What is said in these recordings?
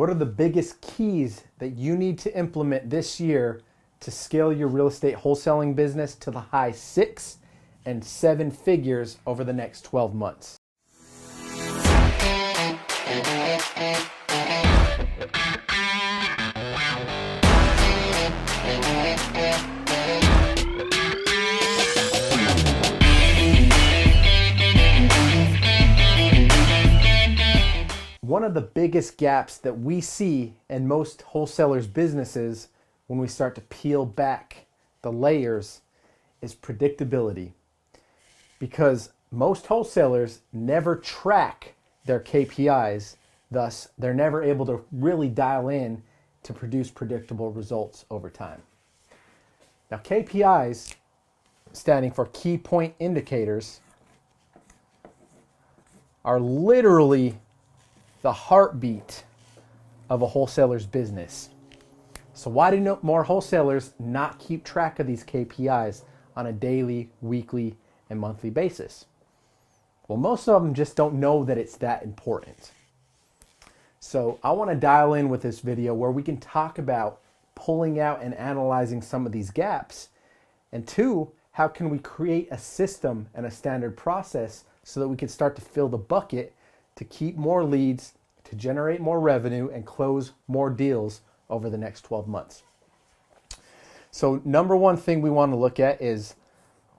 What are the biggest keys that you need to implement this year to scale your real estate wholesaling business to the high 6 and 7 figures over the next 12 months? One of the biggest gaps that we see in most wholesalers' businesses when we start to peel back the layers is predictability. Because most wholesalers never track their KPIs, thus they're never able to really dial in to produce predictable results over time. Now KPIs, standing for key point indicators, are literally the heartbeat of a wholesaler's business. So why do more wholesalers not keep track of these KPIs on a daily, weekly, and monthly basis? Well, most of them just don't know that it's that important. So I want to dial in with this video where we can talk about pulling out and analyzing some of these gaps. And two, how can we create a system and a standard process so that we can start to fill the bucket to keep more leads, to generate more revenue, and close more deals over the next 12 months. So number one thing we want to look at is,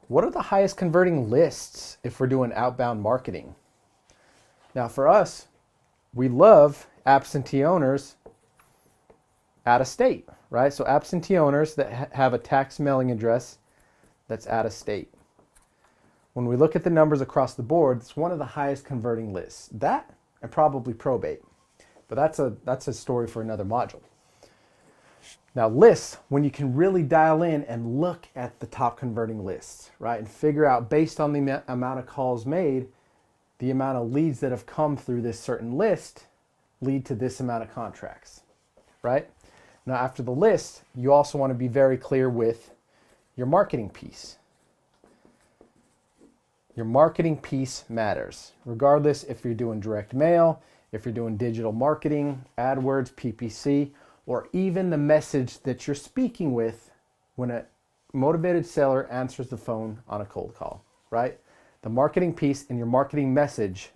what are the highest converting lists if we're doing outbound marketing? Now for us, we love absentee owners out of state, right? So absentee owners that have a tax mailing address that's out of state. When we look at the numbers across the board, it's one of the highest converting lists. That and probably probate, but that's a story for another module. Now lists, when you can really dial in and look at the top converting lists, right, and figure out based on the amount of calls made, the amount of leads that have come through this certain list lead to this amount of contracts, right? Now after the list, you also want to be very clear with your marketing piece. Your marketing piece matters, regardless if you're doing direct mail, if you're doing digital marketing, AdWords, PPC, or even the message that you're speaking with when a motivated seller answers the phone on a cold call, right? The marketing piece and your marketing message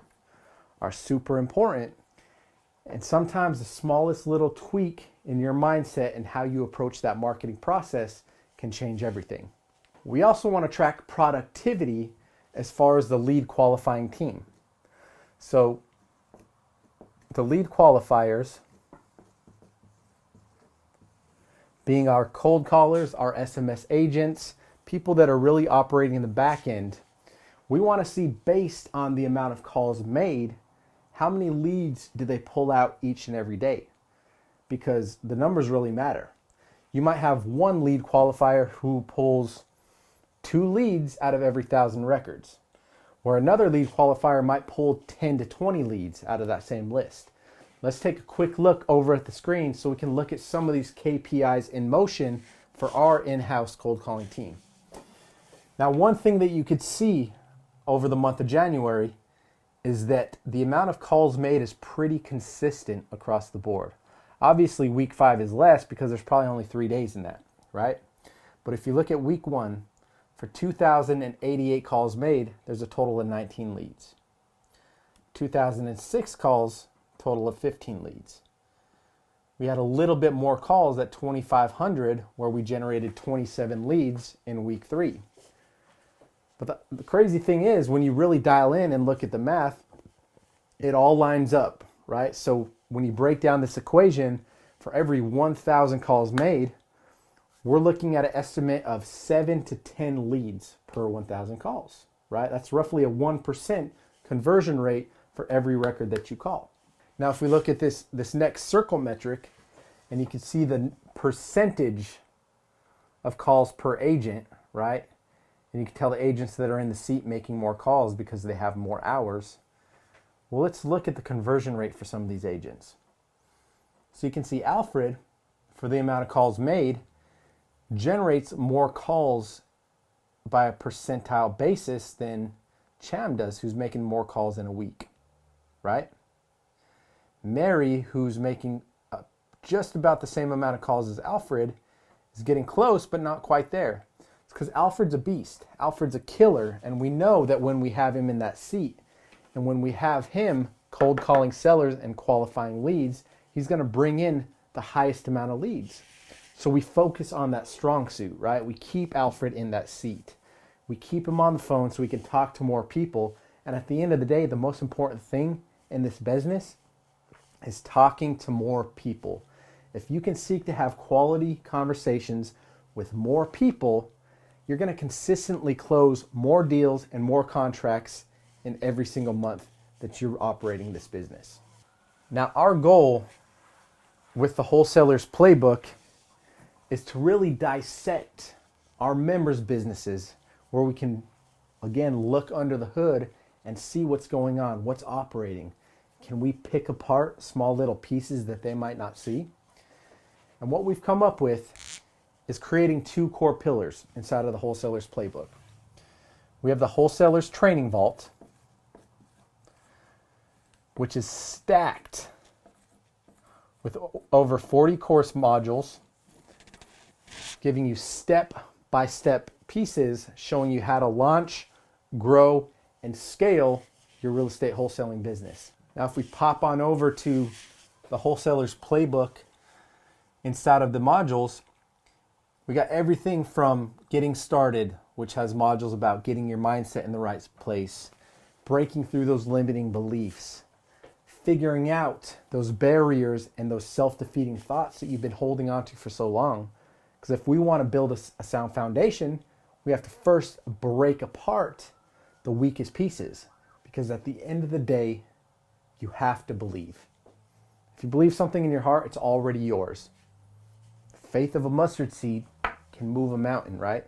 are super important. And sometimes the smallest little tweak in your mindset and how you approach that marketing process can change everything. We also want to track productivity as far as the lead qualifying team. So the lead qualifiers being our cold callers, our SMS agents, people that are really operating in the back end, we want to see based on the amount of calls made, how many leads do they pull out each and every day? Because the numbers really matter. You might have one lead qualifier who pulls 2 leads out of every 1,000 records, where another lead qualifier might pull 10 to 20 leads out of that same list. Let's take a quick look over at the screen so we can look at some of these KPIs in motion for our in-house cold calling team. Now, one thing that you could see over the month of January is that the amount of calls made is pretty consistent across the board. Obviously, week 5 is less because there's probably only 3 days in that, right? But if you look at week 1, for 2,088 calls made, there's a total of 19 leads. 2,006 calls, total of 15 leads. We had a little bit more calls at 2,500 where we generated 27 leads in week 3. But the crazy thing is, when you really dial in and look at the math, it all lines up, right? So when you break down this equation, for every 1,000 calls made, we're looking at an estimate of 7 to 10 leads per 1,000 calls, right? That's roughly a 1% conversion rate for every record that you call. Now, if we look at this next circle metric, and you can see the percentage of calls per agent, right? And you can tell the agents that are in the seat making more calls because they have more hours. Well, let's look at the conversion rate for some of these agents. So you can see Alfred, for the amount of calls made, generates more calls by a percentile basis than Cham does, who's making more calls in a week, right? Mary, who's making just about the same amount of calls as Alfred is getting close, but not quite there. It's because Alfred's a beast. Alfred's a killer, and we know that when we have him in that seat, and when we have him cold calling sellers and qualifying leads, he's going to bring in the highest amount of leads. So we focus on that strong suit, right? We keep Alfred in that seat. We keep him on the phone so we can talk to more people. And at the end of the day, the most important thing in this business is talking to more people. If you can seek to have quality conversations with more people, you're going to consistently close more deals and more contracts in every single month that you're operating this business. Now, our goal with the Wholesalers Playbook is to really dissect our members' businesses where we can, again, look under the hood and see what's going on, what's operating. Can we pick apart small little pieces that they might not see? And what we've come up with is creating two core pillars inside of the Wholesalers Playbook. We have the Wholesalers Training Vault, which is stacked with over 40 course modules, giving you step-by-step pieces showing you how to launch, grow, and scale your real estate wholesaling business. Now, if we pop on over to the Wholesalers Playbook inside of the modules, we got everything from getting started, which has modules about getting your mindset in the right place, breaking through those limiting beliefs, figuring out those barriers and those self-defeating thoughts that you've been holding on to for so long. Because if we want to build a sound foundation, we have to first break apart the weakest pieces. Because at the end of the day, you have to believe. If you believe something in your heart, it's already yours. Faith of a mustard seed can move a mountain, right?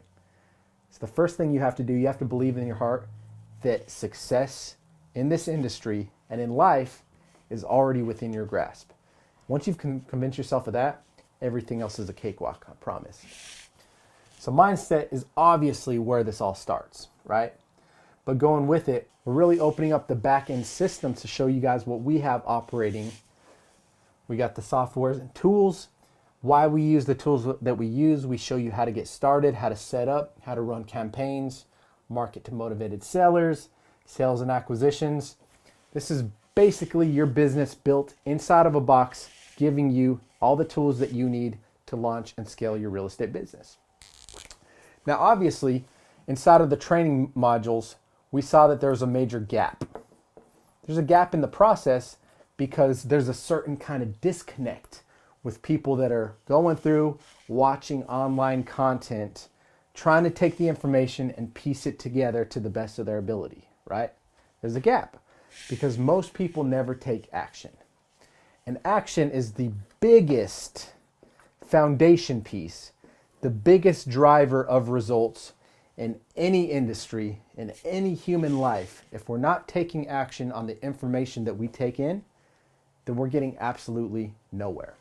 So the first thing you have to do, you have to believe in your heart that success in this industry and in life is already within your grasp. Once you've convinced yourself of that, everything else is a cakewalk, I promise. So mindset is obviously where this all starts, right? But going with it, we're really opening up the back-end system to show you guys what we have operating. We got the softwares and tools, why we use the tools that we use. We show you how to get started, how to set up, how to run campaigns, market to motivated sellers, sales and acquisitions. This is basically your business built inside of a box, giving you all the tools that you need to launch and scale your real estate business. Now, obviously, inside of the training modules, we saw that there's a major gap. There's a gap in the process because there's a certain kind of disconnect with people that are going through, watching online content, trying to take the information and piece it together to the best of their ability, right? There's a gap because most people never take action. And action is the biggest foundation piece, the biggest driver of results in any industry, in any human life. If we're not taking action on the information that we take in, then we're getting absolutely nowhere.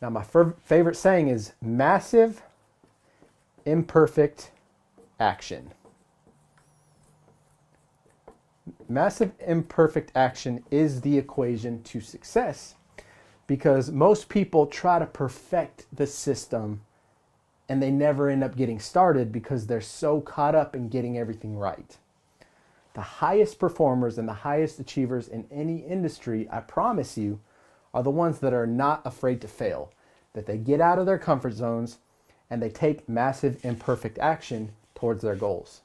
Now, my favorite saying is massive, imperfect action. Massive, imperfect action is the equation to success because most people try to perfect the system and they never end up getting started because they're so caught up in getting everything right. The highest performers and the highest achievers in any industry, I promise you, are the ones that are not afraid to fail, that they get out of their comfort zones and they take massive, imperfect action towards their goals.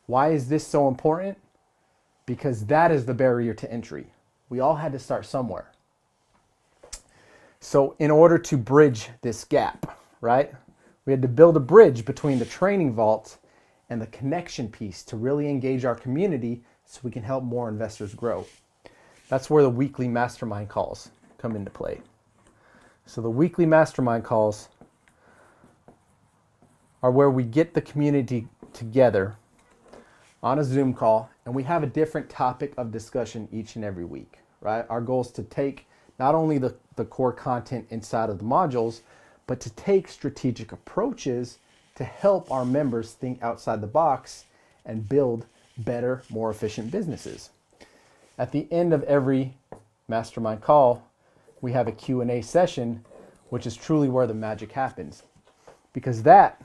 Why is this so important? Because that is the barrier to entry. We all had to start somewhere. So in order to bridge this gap, right, we had to build a bridge between the training vault and the connection piece to really engage our community so we can help more investors grow. That's where the weekly mastermind calls come into play. So the weekly mastermind calls are where we get the community together on a Zoom call and we have a different topic of discussion each and every week, right? Our goal is to take not only the core content inside of the modules, but to take strategic approaches to help our members think outside the box and build better, more efficient businesses. At the end of every mastermind call, we have a Q&A session, which is truly where the magic happens. Because that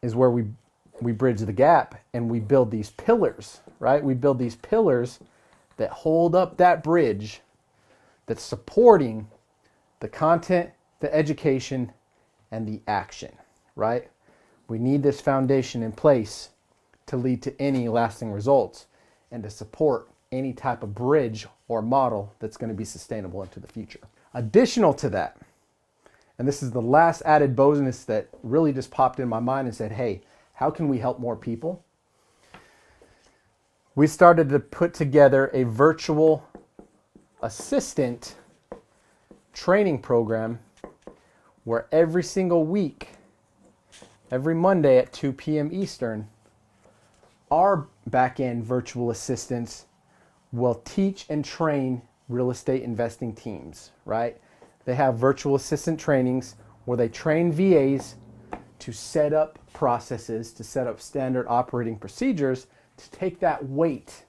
is where we bridge the gap and we build these pillars, right? We build these pillars that hold up that bridge that's supporting the content, the education, and the action, right? We need this foundation in place to lead to any lasting results and to support any type of bridge or model that's going to be sustainable into the future. Additional to that, and this is the last added bonus that really just popped in my mind and said, hey, how can we help more people? We started to put together a virtual assistant training program where every single week, every Monday at 2 p.m. Eastern, our back-end virtual assistants will teach and train real estate investing teams, right? They have virtual assistant trainings where they train VAs to set up processes, to set up standard operating procedures, to take that weight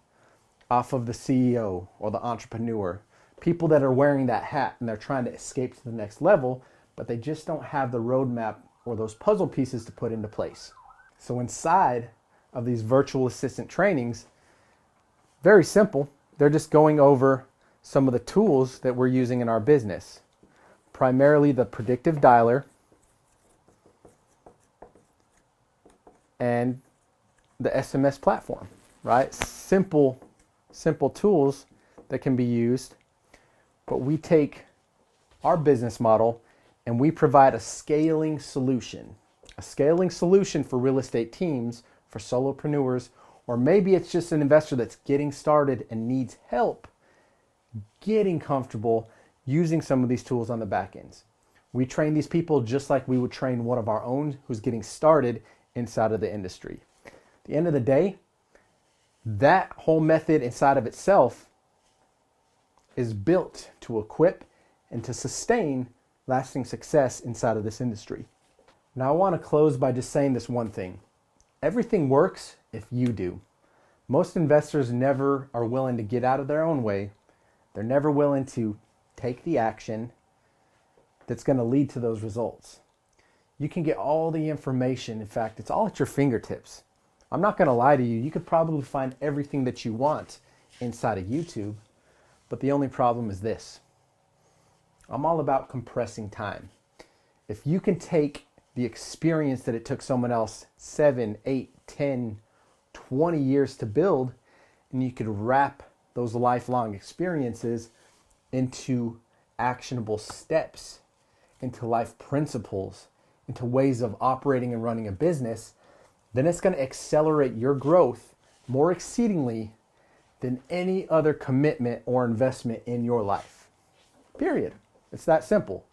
off of the CEO or the entrepreneur. People that are wearing that hat and they're trying to escape to the next level, but they just don't have the roadmap or those puzzle pieces to put into place. So inside of these virtual assistant trainings, very simple. They're just going over some of the tools that we're using in our business. Primarily the predictive dialer and the SMS platform, right? Simple tools that can be used, but we take our business model and we provide a scaling solution for real estate teams, for solopreneurs, or maybe it's just an investor that's getting started and needs help getting comfortable using some of these tools on the back ends. We train these people just like we would train one of our own who's getting started inside of the industry. At the end of the day, that whole method inside of itself is built to equip and to sustain lasting success inside of this industry. Now I want to close by just saying this one thing. Everything works if you do. Most investors never are willing to get out of their own way. They're never willing to take the action that's going to lead to those results. You can get all the information. In fact, it's all at your fingertips. I'm not going to lie to you. You could probably find everything that you want inside of YouTube, but the only problem is this. I'm all about compressing time. If you can take the experience that it took someone else 7, 8, 10, 20 years to build, and you could wrap those lifelong experiences into actionable steps, into life principles, into ways of operating and running a business, then it's going to accelerate your growth more exceedingly than any other commitment or investment in your life. Period. It's that simple.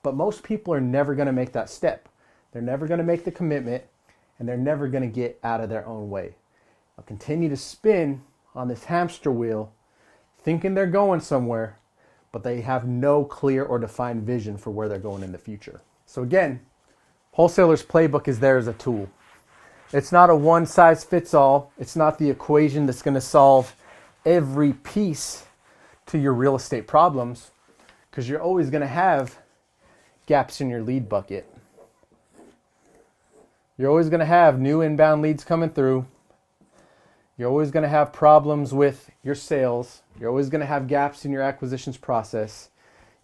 But most people are never going to make that step. They're never going to make the commitment, and they're never going to get out of their own way. They'll continue to spin on this hamster wheel, thinking they're going somewhere, but they have no clear or defined vision for where they're going in the future. So again, Wholesaler's Playbook is there as a tool. It's not a one-size-fits-all. It's not the equation that's going to solve every piece to your real estate problems, because you're always going to have gaps in your lead bucket. You're always going to have new inbound leads coming through. You're always going to have problems with your sales. You're always going to have gaps in your acquisitions process.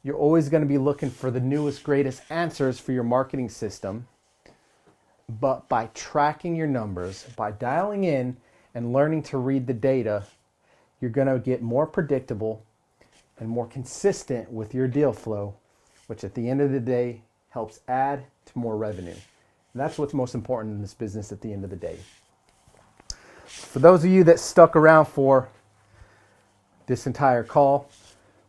You're always going to be looking for the newest, greatest answers for your marketing system. But by tracking your numbers, by dialing in and learning to read the data, you're going to get more predictable and more consistent with your deal flow, which at the end of the day helps add to more revenue. And that's what's most important in this business at the end of the day. For those of you that stuck around for this entire call,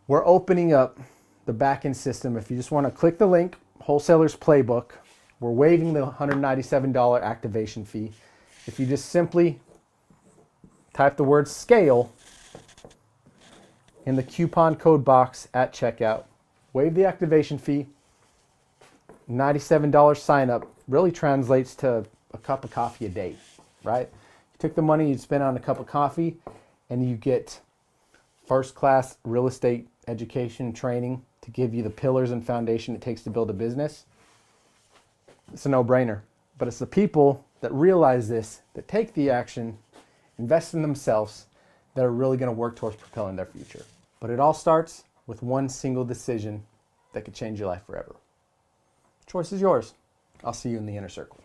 we're opening up the back-end system. If you just want to click the link, Wholesaler's Playbook, we're waiving the $197 activation fee. If you just simply type the word scale in the coupon code box at checkout, waive the activation fee, $97 sign up really translates to a cup of coffee a day, right? You took the money you spent on a cup of coffee and you get first class real estate education, training to give you the pillars and foundation it takes to build a business, it's a no-brainer. But it's the people that realize this, that take the action, invest in themselves, that are really going to work towards propelling their future. But it all starts with one single decision that could change your life forever. The choice is yours. I'll see you in the inner circle.